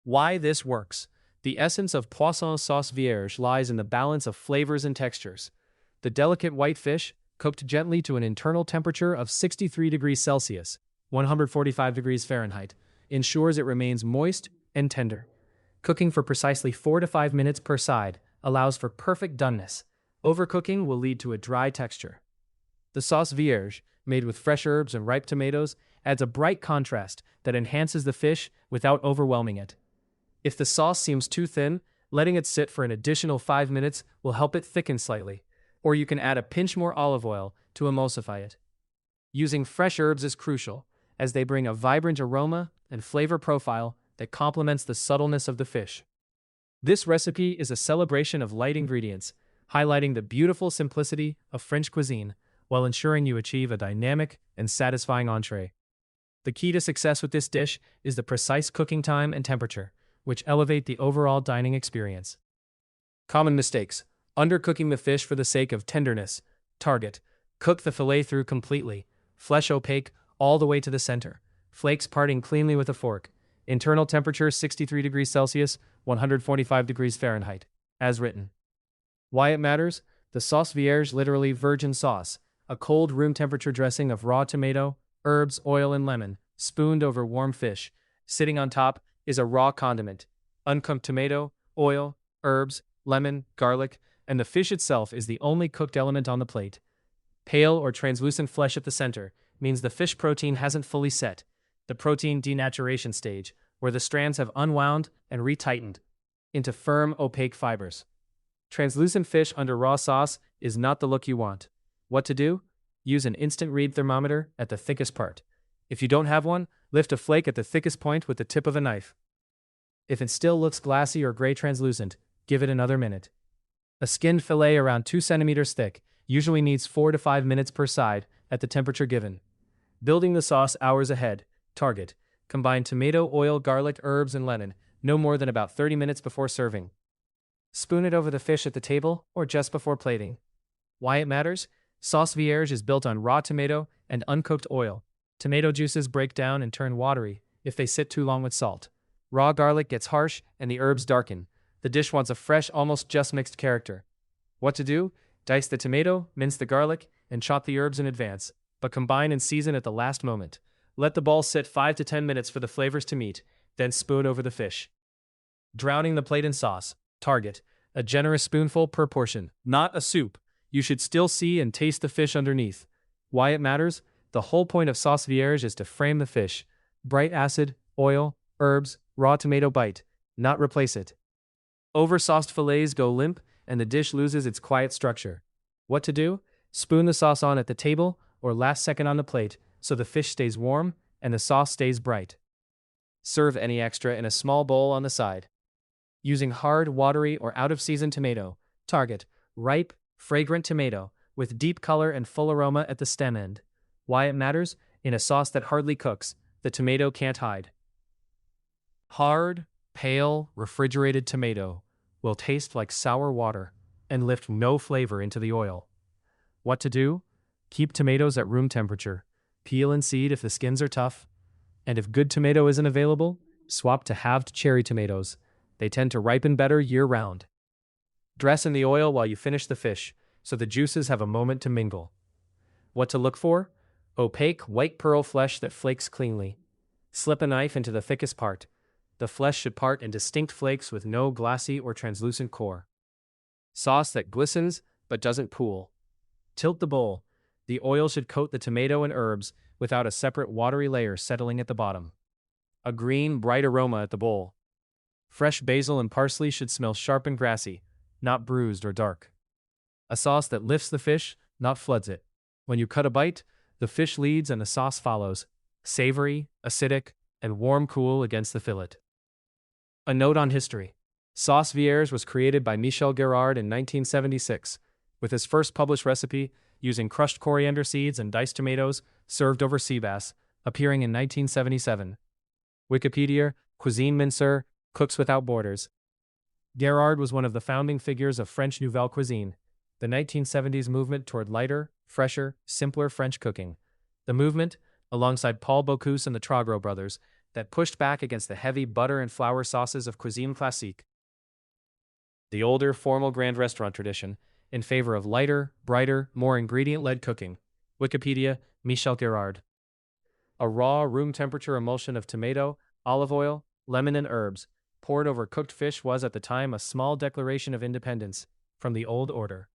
Why this works. The essence of Poisson sauce Vierge lies in the balance of flavors and textures. The delicate white fish, cooked gently to an internal temperature of 63 degrees Celsius, 145 degrees Fahrenheit, ensures it remains moist and tender. Cooking for precisely 4 to 5 minutes per side allows for perfect doneness. Overcooking will lead to a dry texture. The sauce Vierge, made with fresh herbs and ripe tomatoes, adds a bright contrast that enhances the fish without overwhelming it. If the sauce seems too thin, letting it sit for an additional 5 minutes will help it thicken slightly, or you can add a pinch more olive oil to emulsify it. Using fresh herbs is crucial, as they bring a vibrant aroma and flavor profile that complements the subtleness of the fish. This recipe is a celebration of light ingredients, highlighting the beautiful simplicity of French cuisine, while ensuring you achieve a dynamic and satisfying entree. The key to success with this dish is the precise cooking time and temperature, which elevate the overall dining experience. Common mistakes. Undercooking the fish for the sake of tenderness. Target. Cook the fillet through completely. Flesh opaque all the way to the center. Flakes parting cleanly with a fork. Internal temperature 63 degrees Celsius, 145 degrees Fahrenheit. As written. Why it matters? The sauce Vierge, literally virgin sauce, a cold room temperature dressing of raw tomato, herbs, oil, and lemon, spooned over warm fish. Sitting on top is a raw condiment. Uncooked tomato, oil, herbs, lemon, garlic, and the fish itself is the only cooked element on the plate. Pale or translucent flesh at the center means the fish protein hasn't fully set, the protein denaturation stage, where the strands have unwound and retightened into firm, opaque fibers. Translucent fish under raw sauce is not the look you want. What to do? Use an instant read thermometer at the thickest part. If you don't have one, lift a flake at the thickest point with the tip of a knife. If it still looks glassy or gray translucent, give it another minute. A skinned fillet around 2 centimeters thick usually needs 4 to 5 minutes per side at the temperature given. Building the sauce hours ahead. Target. Combine tomato, oil, garlic, herbs, and lemon, no more than about 30 minutes before serving. Spoon it over the fish at the table or just before plating. Why it matters? Sauce Vierge is built on raw tomato and uncooked oil. Tomato juices break down and turn watery if they sit too long with salt. Raw garlic gets harsh and the herbs darken. The dish wants a fresh, almost just mixed character. What to do? Dice the tomato, mince the garlic, and chop the herbs in advance, but combine and season at the last moment. Let the ball sit 5 to 10 minutes for the flavors to meet, then spoon over the fish. Drowning the plate in sauce. Target. A generous spoonful per portion, not a soup. You should still see and taste the fish underneath. Why it matters? The whole point of sauce Vierge is to frame the fish. Bright acid, oil, herbs, raw tomato bite, not replace it. Over-sauced fillets go limp, and the dish loses its quiet structure. What to do? Spoon the sauce on at the table or last second on the plate so the fish stays warm and the sauce stays bright. Serve any extra in a small bowl on the side. Using hard, watery, or out-of-season tomato. Target. Ripe, fragrant tomato with deep color and full aroma at the stem end. Why it matters? In a sauce that hardly cooks, the tomato can't hide. Hard, pale, refrigerated tomato will taste like sour water and lift no flavor into the oil. What to do? Keep tomatoes at room temperature. Peel and seed if the skins are tough. And if good tomato isn't available, swap to halved cherry tomatoes. They tend to ripen better year-round. Dress in the oil while you finish the fish, so the juices have a moment to mingle. What to look for? Opaque, white pearl flesh that flakes cleanly. Slip a knife into the thickest part. The flesh should part in distinct flakes with no glassy or translucent core. Sauce that glistens but doesn't pool. Tilt the bowl. The oil should coat the tomato and herbs without a separate watery layer settling at the bottom. A green, bright aroma at the bowl. Fresh basil and parsley should smell sharp and grassy, not bruised or dark. A sauce that lifts the fish, not floods it. When you cut a bite, the fish leads and the sauce follows, savory, acidic, and warm-cool against the fillet. A note on history. Sauce Vierge was created by Michel Guérard in 1976, with his first published recipe using crushed coriander seeds and diced tomatoes served over sea bass, appearing in 1977. Wikipedia, Cuisine Minceur, Cooks Without Borders. Guérard was one of the founding figures of French Nouvelle Cuisine, the 1970s movement toward lighter, fresher, simpler French cooking. The movement, alongside Paul Bocuse and the Trogro brothers, that pushed back against the heavy butter and flour sauces of cuisine classique. The older, formal grand restaurant tradition, in favor of lighter, brighter, more ingredient-led cooking. Wikipedia, Michel Girard. A raw, room temperature emulsion of tomato, olive oil, lemon, and herbs, poured over cooked fish was at the time a small declaration of independence from the old order.